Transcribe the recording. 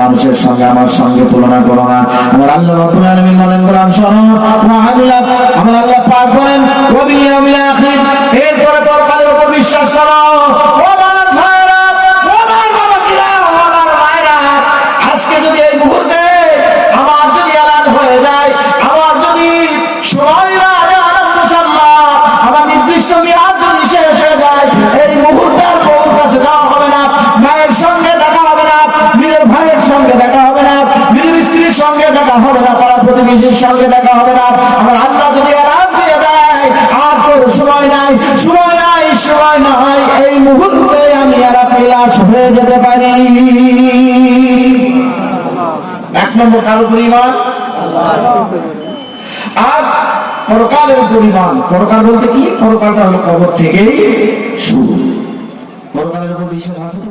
মানুষের সঙ্গে আমার সঙ্গে তুলনা করো না। আমার আল্লাহ রাব্বুল আলামিন বলেন গোলাম শোনো, আমার আল্লাহ পাক বলেন ওয়া বিল ইয়াউমিল আখির, এরপরে পরকালের উপর বিশ্বাস করো। ও আমার ভাইরা, ও আমার বাবাজিরা, ও আমার মায়েরা, আজকে যদি এই মুহূর্তে আমার যদি এলান হয়ে যায়, আমার যদি সময় আমার নির্দিষ্ট মেয়াদ যদি শেষ হয়ে যায়, এই মুহূর্তে আর বউর কাছে যাওয়া হবে না, মায়ের সঙ্গে দেখা হবে না, নিজের ভাইয়ের সঙ্গে দেখা হবে না, নিজের স্ত্রীর সঙ্গে দেখা হবে না, পাড়া প্রতিবেশীর সঙ্গে দেখা হবে না। আমার আল্লাহ যদি এলান দিয়ে দেয় আর তোর সময় নাই, সময় নাই, সময় নাই, এই মুহূর্তে আমি আর আপনি লাশ হয়ে যেতে পারি। এক নম্বর কারো পরিমাণ আর পরকালের পরিমাণ। পরকাল বলতে কি? পরকালটা হলো কবর থেকেই শুরু। পরকালের উপর বিশ্বাস আছে তো?